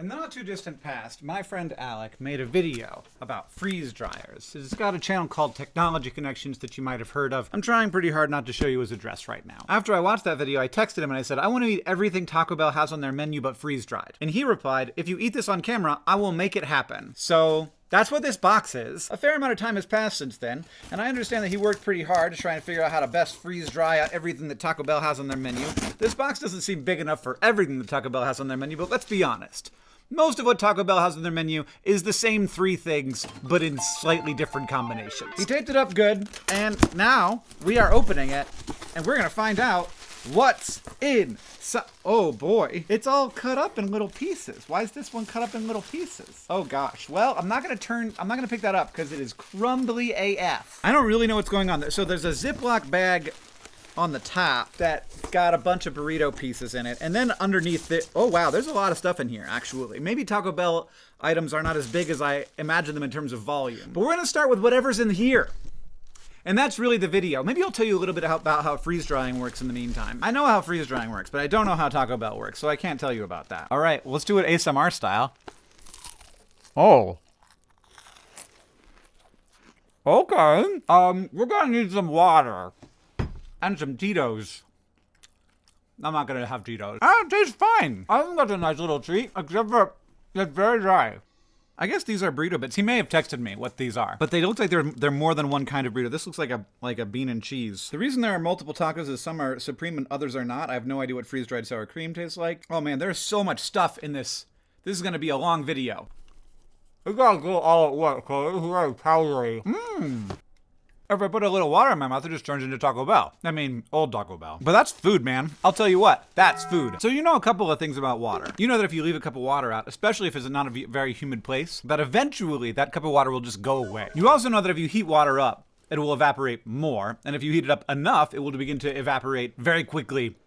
In the not too distant past, my friend Alec made a video about freeze dryers. He's got a channel called Technology Connections that you might have heard of. I'm trying pretty hard not to show you his address right now. After I watched that video, I texted him and I said, I want to eat everything Taco Bell has on their menu but freeze dried. And he replied, if you eat this on camera, I will make it happen. So that's what this box is. A fair amount of time has passed since then, and I understand that he worked pretty hard to try and figure out how to best freeze dry out everything that Taco Bell has on their menu. This box doesn't seem big enough for everything that Taco Bell has on their menu, but let's be honest. Most of what Taco Bell has on their menu is the same three things, but in slightly different combinations. He taped it up good, and now we are opening it, and we're gonna find out what's in. Oh boy, it's all cut up in little pieces. Why is this one cut up in little pieces? Oh gosh. Well, I'm not gonna pick that up because it is crumbly AF. I don't really know what's going on there. So there's a Ziploc bag on the top that got a bunch of burrito pieces in it, and then underneath it, oh wow, there's a lot of stuff in here actually. Maybe Taco Bell items are not as big as I imagine them in terms of volume. But we're gonna start with whatever's in here. And that's really the video. Maybe I'll tell you a little bit about how freeze drying works in the meantime. I know how freeze drying works, but I don't know how Taco Bell works, so I can't tell you about that. All right, well, let's do it ASMR style. Oh. Okay. We're gonna need some water. And some Tito's. I'm not gonna have Tito's. It tastes fine. I think that's a nice little treat, except for it's very dry. I guess these are burrito bits. He may have texted me what these are, but they look like they're more than one kind of burrito. This looks like a bean and cheese. The reason there are multiple tacos is some are supreme and others are not. I have no idea what freeze-dried sour cream tastes like. Oh man, there's so much stuff in this. This is gonna be a long video. We gotta go all at once, because it's very powdery. If I put a little water in my mouth, it just turns into Taco Bell. I mean, old Taco Bell. But that's food, man. I'll tell you what, that's food. So you know a couple of things about water. You know that if you leave a cup of water out, especially if it's not a very humid place, that eventually that cup of water will just go away. You also know that if you heat water up, it will evaporate more. And if you heat it up enough, it will begin to evaporate very quickly,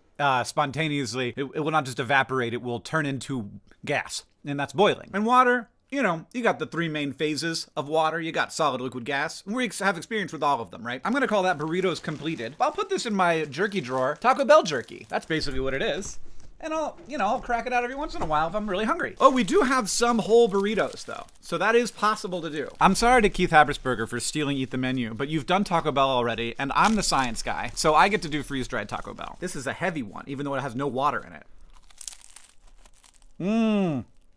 spontaneously. It will not just evaporate, it will turn into gas. And that's boiling. And water, you know, you got the three main phases of water. You got solid, liquid, gas. We have experience with all of them, right? I'm gonna call that burritos completed. I'll put this in my jerky drawer. Taco Bell jerky. That's basically what it is. And I'll crack it out every once in a while if I'm really hungry. Oh, we do have some whole burritos though. So that is possible to do. I'm sorry to Keith Habersberger for stealing Eat the Menu, but you've done Taco Bell already, and I'm the science guy. So I get to do freeze-dried Taco Bell. This is a heavy one, even though it has no water in it.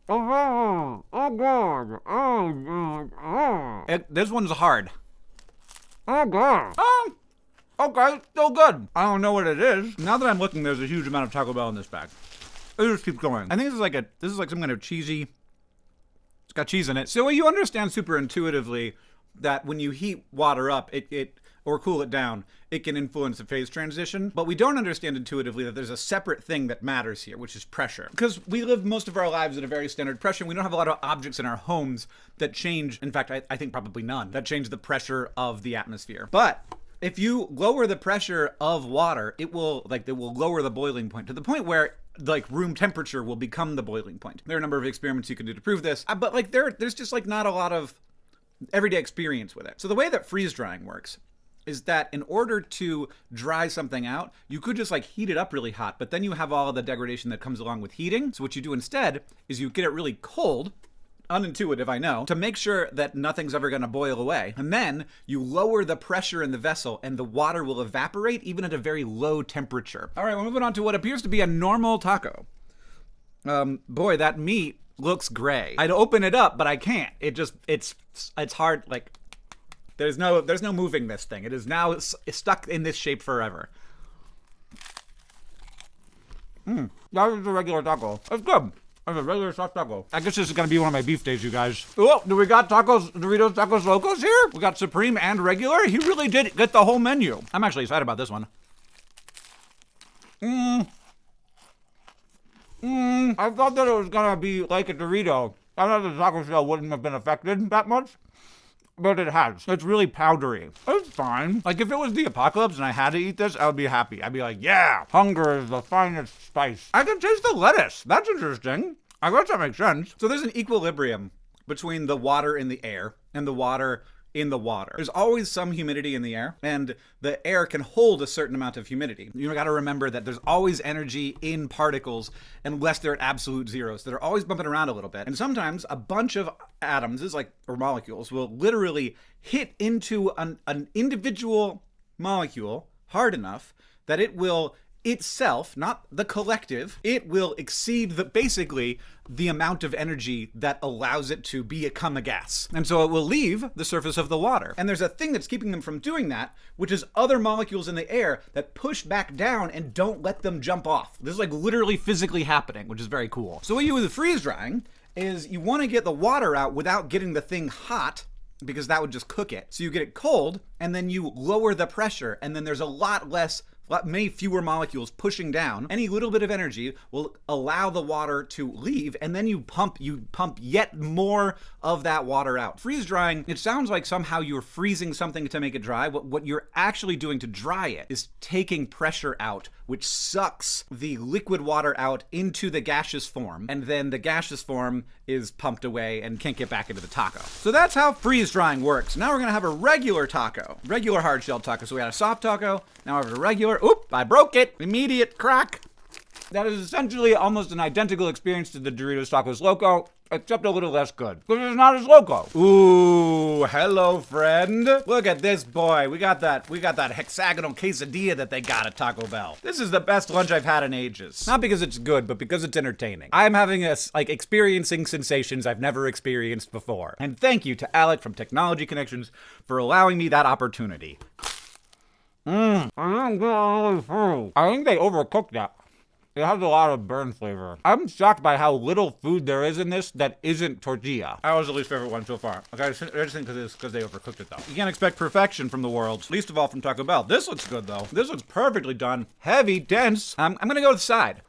Oh God. This one's hard. Oh God. Oh, okay, still good. I don't know what it is. Now that I'm looking, there's a huge amount of Taco Bell in this bag. It just keeps going. I think this is like some kind of cheesy, it's got cheese in it. So you understand super intuitively that when you heat water up, or cool it down, it can influence the phase transition. But we don't understand intuitively that there's a separate thing that matters here, which is pressure. Because we live most of our lives at a very standard pressure. We don't have a lot of objects in our homes that change, in fact, I think probably none, that change the pressure of the atmosphere. But if you lower the pressure of water, it will lower the boiling point to the point where room temperature will become the boiling point. There are a number of experiments you can do to prove this, but there's just not a lot of everyday experience with it. So the way that freeze drying works is that in order to dry something out, you could just heat it up really hot, but then you have all of the degradation that comes along with heating. So what you do instead is you get it really cold, unintuitive, I know, to make sure that nothing's ever gonna boil away. And then you lower the pressure in the vessel and the water will evaporate even at a very low temperature. All right, we're moving on to what appears to be a normal taco. Boy, that meat looks gray. I'd open it up, but I can't. It's hard, There's no moving this thing. It is now stuck in this shape forever. That is a regular taco. That's good. That's a regular soft taco. I guess this is gonna be one of my beef days, you guys. Oh, do we got tacos, Doritos, Tacos Locos here? We got Supreme and regular. He really did get the whole menu. I'm actually excited about this one. I thought that it was gonna be like a Dorito. I thought the taco shell wouldn't have been affected that much. But it has. It's really powdery. It's fine. If it was the apocalypse and I had to eat this, I would be happy. I'd be like, yeah, hunger is the finest spice. I can taste the lettuce. That's interesting. I guess that makes sense. So there's an equilibrium between the water in the air and the water in the water. There's always some humidity in the air, and the air can hold a certain amount of humidity. You gotta remember that there's always energy in particles unless they're at absolute zero. So they're always bumping around a little bit. And sometimes a bunch of atoms, or molecules, will literally hit into an individual molecule hard enough that it will itself, not the collective, it will exceed basically the amount of energy that allows it to become a gas. And so it will leave the surface of the water. And there's a thing that's keeping them from doing that, which is other molecules in the air that push back down and don't let them jump off. This is like literally physically happening, which is very cool. So what you do with freeze drying is you want to get the water out without getting the thing hot, because that would just cook it. So you get it cold, and then you lower the pressure, and then there's many fewer molecules pushing down. Any little bit of energy will allow the water to leave, and then you pump yet more of that water out. Freeze drying, it sounds like somehow you're freezing something to make it dry. What you're actually doing to dry it is taking pressure out, which sucks the liquid water out into the gaseous form, and then the gaseous form is pumped away and can't get back into the taco. So that's how freeze drying works. Now we're gonna have a regular taco, regular hard shell taco. So we had a soft taco, now we have a regular. Oop, I broke it. Immediate crack. That is essentially almost an identical experience to the Doritos Tacos Loco, except a little less good, because it's not as loco. Ooh, hello, friend. Look at this boy. We got that hexagonal quesadilla that they got at Taco Bell. This is the best lunch I've had in ages. Not because it's good, but because it's entertaining. I'm having experiencing sensations I've never experienced before. And thank you to Alec from Technology Connections for allowing me that opportunity. I think they overcooked that. It has a lot of burn flavor. I'm shocked by how little food there is in this that isn't tortilla. That was the least favorite one so far. Okay, I just think because they overcooked it though. You can't expect perfection from the world, least of all from Taco Bell. This looks good though. This looks perfectly done. Heavy, dense. I'm gonna go with the side.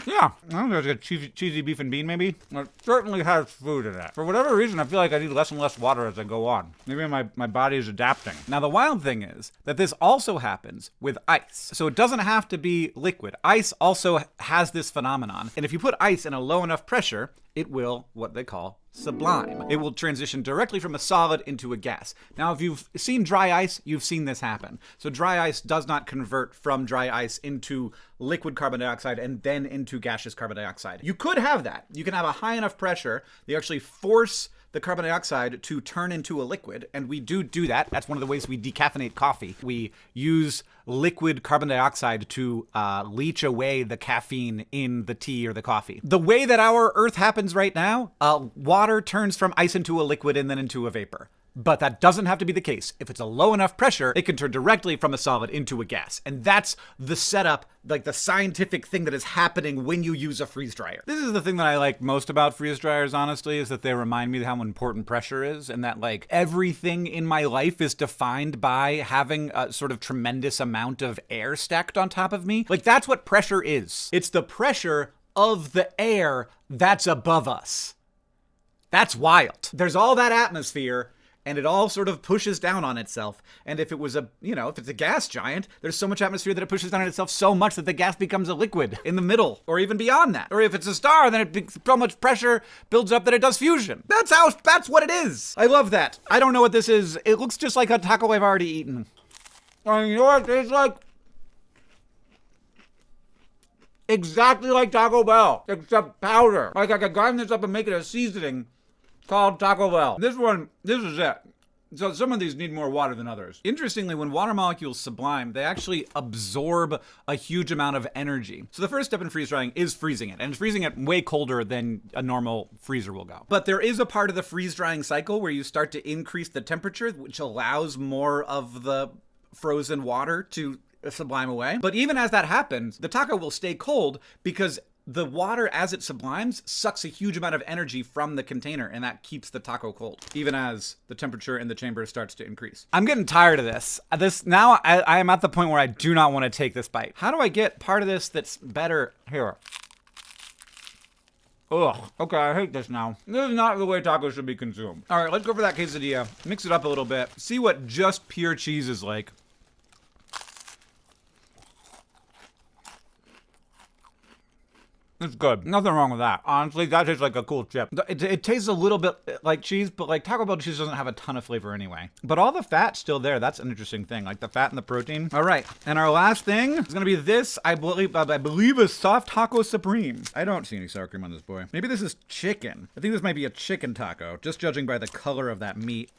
Yeah, I think there's a cheesy beef and bean maybe. It certainly has food in it. For whatever reason, I feel like I need less and less water as I go on. Maybe my body is adapting. Now the wild thing is that this also happens with ice. So it doesn't have to be liquid. Ice also has this phenomenon. And if you put ice in a low enough pressure, it will, what they call, sublime. It will transition directly from a solid into a gas. Now, if you've seen dry ice, you've seen this happen. So dry ice does not convert from dry ice into liquid carbon dioxide and then into gaseous carbon dioxide. You could have that. You can have a high enough pressure that you actually force the carbon dioxide to turn into a liquid, and we do that. That's one of the ways we decaffeinate coffee. We use liquid carbon dioxide to leach away the caffeine in the tea or the coffee. The way that our Earth happens right now, water turns from ice into a liquid and then into a vapor. But that doesn't have to be the case. If it's a low enough pressure, it can turn directly from a solid into a gas. And that's the setup, like the scientific thing that is happening when you use a freeze dryer. This is the thing that I like most about freeze dryers, honestly, is that they remind me how important pressure is, and that like everything in my life is defined by having a sort of tremendous amount of air stacked on top of me. Like that's what pressure is. It's the pressure of the air that's above us. That's wild. There's all that atmosphere, and it all sort of pushes down on itself. And if it was if it's a gas giant, there's so much atmosphere that it pushes down on itself so much that the gas becomes a liquid in the middle, or even beyond that. Or if it's a star, then so much pressure builds up that it does fusion. That's what it is. I love that. I don't know what this is. It looks just like a taco I've already eaten. And you know what? It's like exactly like Taco Bell, except powder. Like I could grind this up and make it a seasoning called Taco Bell. This is it. So some of these need more water than others. Interestingly, when water molecules sublime, they actually absorb a huge amount of energy. So the first step in freeze drying is freezing it, and it's freezing it way colder than a normal freezer will go. But there is a part of the freeze drying cycle where you start to increase the temperature, which allows more of the frozen water to sublime away. But even as that happens, the taco will stay cold because the water, as it sublimes, sucks a huge amount of energy from the container, and that keeps the taco cold, even as the temperature in the chamber starts to increase. I'm getting tired of this. Now I am at the point where I do not want to take this bite. How do I get part of this that's better? Here. Ugh. Okay, I hate this now. This is not the way tacos should be consumed. All right, let's go for that quesadilla. Mix it up a little bit. See what just pure cheese is like. It's good. Nothing wrong with that. Honestly, that tastes like a cool chip. It tastes a little bit like cheese, but like Taco Bell cheese doesn't have a ton of flavor anyway. But all the fat's still there. That's an interesting thing, like the fat and the protein. All right, and our last thing is gonna be this. I believe a soft taco supreme. I don't see any sour cream on this boy. Maybe this is chicken. I think this might be a chicken taco, just judging by the color of that meat.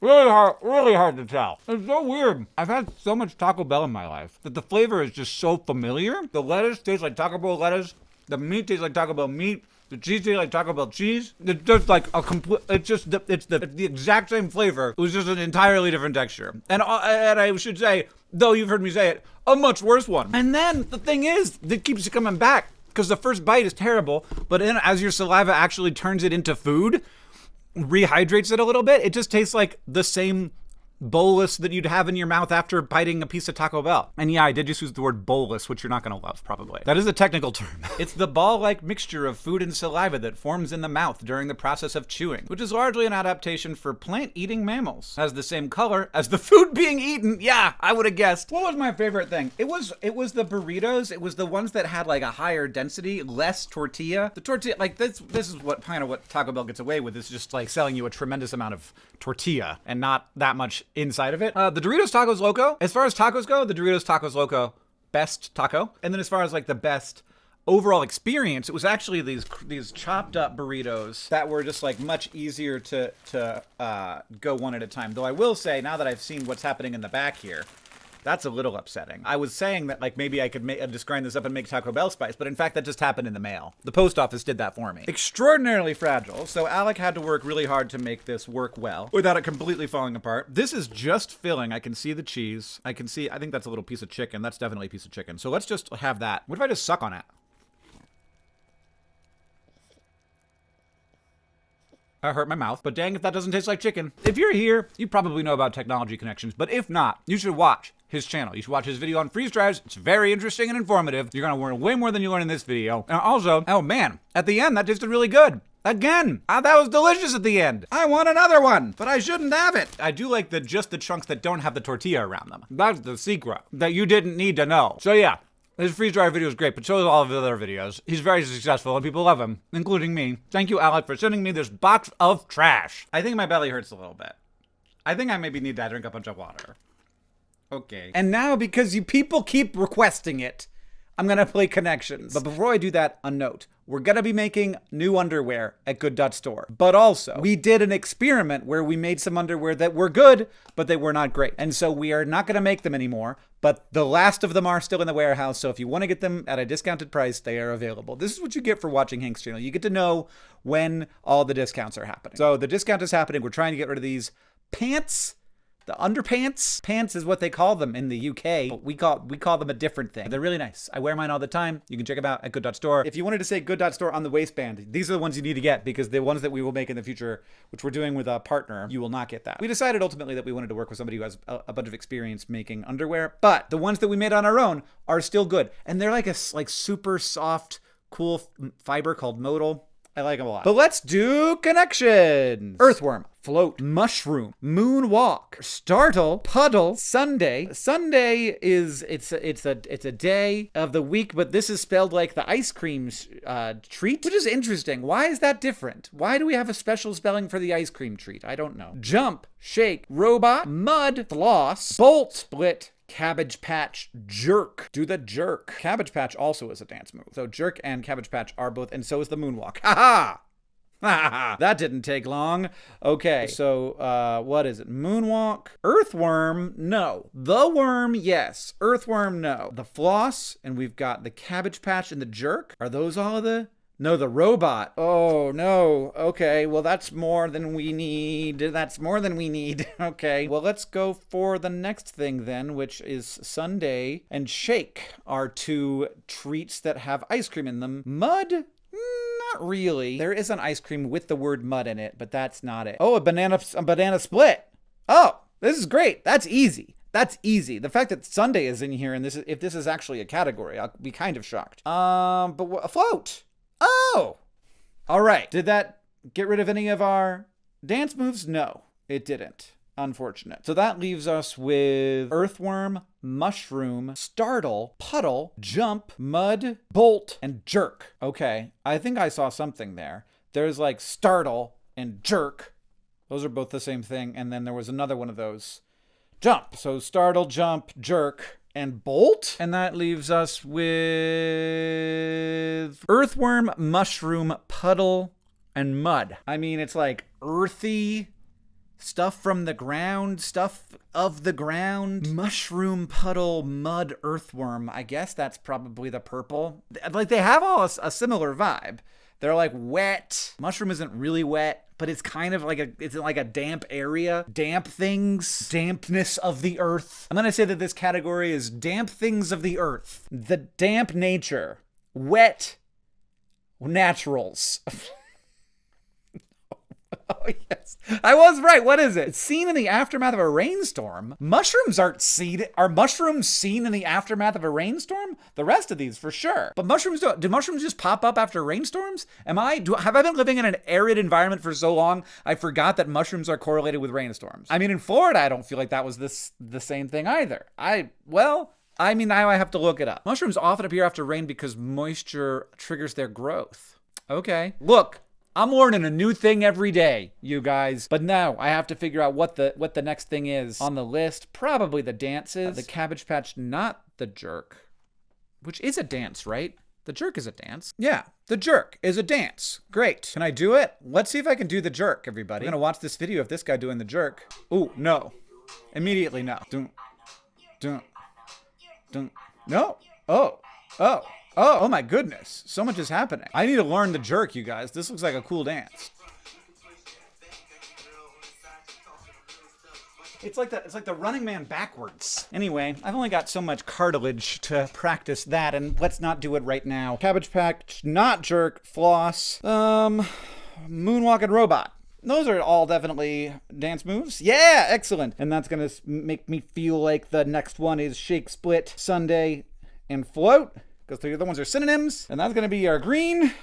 Really hard to tell. It's so weird. I've had so much Taco Bell in my life that the flavor is just so familiar. The lettuce tastes like Taco Bell lettuce. The meat tastes like Taco Bell meat. The cheese tastes like Taco Bell cheese. It's just like a complete. It's the exact same flavor. It was just an entirely different texture. And I should say, though you've heard me say it, a much worse one. And then the thing is, it keeps coming back because the first bite is terrible, but then as your saliva actually turns it into food, rehydrates it a little bit, it just tastes like the same bolus that you'd have in your mouth after biting a piece of Taco Bell. And yeah, I did just use the word bolus, which you're not gonna love, probably. That is a technical term. It's the ball-like mixture of food and saliva that forms in the mouth during the process of chewing, which is largely an adaptation for plant-eating mammals. Has the same color as the food being eaten. Yeah, I would have guessed. What was my favorite thing? It was the burritos. It was the ones that had like a higher density, less tortilla. The tortilla, like this is what kind of what Taco Bell gets away with, is just like selling you a tremendous amount of tortilla and not that much inside of it. The Doritos Tacos Loco, as far as tacos go, the Doritos Tacos Loco, best taco. And then as far as like the best overall experience, it was actually these chopped up burritos that were just like much easier to go one at a time. Though I will say, now that I've seen what's happening in the back here, that's a little upsetting. I was saying that like maybe I could just grind this up and make Taco Bell spice, but in fact that just happened in the mail. The post office did that for me. Extraordinarily fragile, so Alec had to work really hard to make this work well without it completely falling apart. This is just filling. I can see the cheese. I think that's a little piece of chicken. That's definitely a piece of chicken. So let's just have that. What if I just suck on it? I hurt my mouth, but dang if that doesn't taste like chicken. If you're here, you probably know about technology connections, but if not, you should watch his channel. You should watch his video on freeze dryers. It's very interesting and informative. You're gonna learn way more than you learn in this video. And also, oh man, at the end, that tasted really good. Again, that was delicious at the end. I want another one, but I shouldn't have it. I do like just the chunks that don't have the tortilla around them. That's the secret that you didn't need to know. So yeah. His freeze dryer video is great, but so is all of the other videos. He's very successful and people love him, including me. Thank you, Alec, for sending me this box of trash. I think my belly hurts a little bit. I think I maybe need to drink a bunch of water. Okay. And now, because you people keep requesting it, I'm gonna play connections. But before I do that, a note. We're gonna be making new underwear at Good.Store. But also, we did an experiment where we made some underwear that were good, but they were not great. And so we are not gonna make them anymore, but the last of them are still in the warehouse. So if you wanna get them at a discounted price, they are available. This is what you get for watching Hank's channel. You get to know when all the discounts are happening. So the discount is happening. We're trying to get rid of these pants. The underpants? Pants is what they call them in the UK. But we call them a different thing. They're really nice. I wear mine all the time. You can check them out at Good.Store. If you wanted to say Good.Store on the waistband, these are the ones you need to get because the ones that we will make in the future, which we're doing with a partner, you will not get that. We decided ultimately that we wanted to work with somebody who has a bunch of experience making underwear, but the ones that we made on our own are still good. And they're like a super soft, cool fiber called modal. I like them a lot. But let's do connections. Earthworm, float, mushroom, moonwalk, startle, puddle, Sunday. Sunday is it's a day of the week, but this is spelled like the ice cream treat, which is interesting. Why is that different? Why do we have a special spelling for the ice cream treat? I don't know. Jump, shake, robot, mud, floss, bolt, split, Cabbage Patch, jerk. Do the jerk. Cabbage Patch also is a dance move. So jerk and Cabbage Patch are both, and so is the moonwalk. Ha ha! That didn't take long. Okay, so what is it? Moonwalk. Earthworm, no. The worm, yes. Earthworm, no. The floss, and we've got the Cabbage Patch and the jerk. Are those all of the... No, the robot. Oh, no. Okay, well, that's more than we need. That's more than we need. Okay, well, let's go for the next thing then, which is Sunday and shake are two treats that have ice cream in them. Mud? Not really. There is an ice cream with the word mud in it, but that's not it. Oh, a banana split. Oh, this is great. That's easy. That's easy. The fact that Sunday is in here and if this is actually a category, I'll be kind of shocked. But a float. Oh, all right. Did that get rid of any of our dance moves? No, it didn't. Unfortunate. So that leaves us with earthworm, mushroom, startle, puddle, jump, mud, bolt, and jerk. Okay, I think I saw something there. There's like startle and jerk. Those are both the same thing. And then there was another one of those. Jump. So startle, jump, jerk, and bolt. And that leaves us with earthworm, mushroom, puddle, and mud. I mean, it's like earthy stuff from the ground, stuff of the ground. Mushroom, puddle, mud, earthworm. I guess that's probably the purple. Like, they have all a similar vibe. They're like wet. Mushroom isn't really wet, but it's kind of like it's like a damp area. Damp things. Dampness of the earth. I'm going to say that this category is damp things of the earth. The damp nature. Wet naturals. Oh, yes. I was right. What is it? It's seen in the aftermath of a rainstorm. Mushrooms aren't seen. Are mushrooms seen in the aftermath of a rainstorm? The rest of these, for sure. But mushrooms don't. Do mushrooms just pop up after rainstorms? Have I been living in an arid environment for so long, I forgot that mushrooms are correlated with rainstorms? I mean, in Florida, I don't feel like that was the same thing either. Now I have to look it up. Mushrooms often appear after rain because moisture triggers their growth. Okay. Look. I'm learning a new thing every day, you guys. But now I have to figure out what the next thing is on the list. Probably the dances. The Cabbage Patch, not the jerk. Which is a dance, right? The jerk is a dance. Yeah, the jerk is a dance. Great. Can I do it? Let's see if I can do the jerk, everybody. I'm gonna watch this video of this guy doing the jerk. Ooh, no. Immediately no. Don't. No. Oh my goodness. So much is happening. I need to learn the jerk, you guys. This looks like a cool dance. It's like the Running Man backwards. Anyway, I've only got so much cartilage to practice that, and let's not do it right now. Cabbage Patch, not jerk, floss, moonwalk and robot. Those are all definitely dance moves. Yeah, excellent. And that's gonna make me feel like the next one is shake, split, Sunday, and float. Because the other ones are synonyms. And that's going to be our green.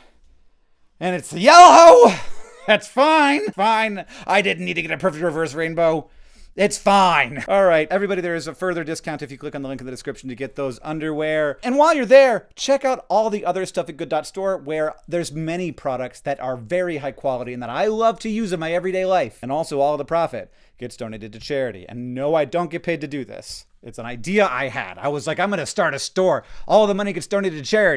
And it's the yellow. That's fine. Fine. I didn't need to get a perfect reverse rainbow. It's fine. All right, everybody, there is a further discount if you click on the link in the description to get those underwear. And while you're there, check out all the other stuff at good.store where there's many products that are very high quality and that I love to use in my everyday life. And also all the profit gets donated to charity. And no, I don't get paid to do this. It's an idea I had. I was like, I'm going to start a store. All the money gets donated to charity.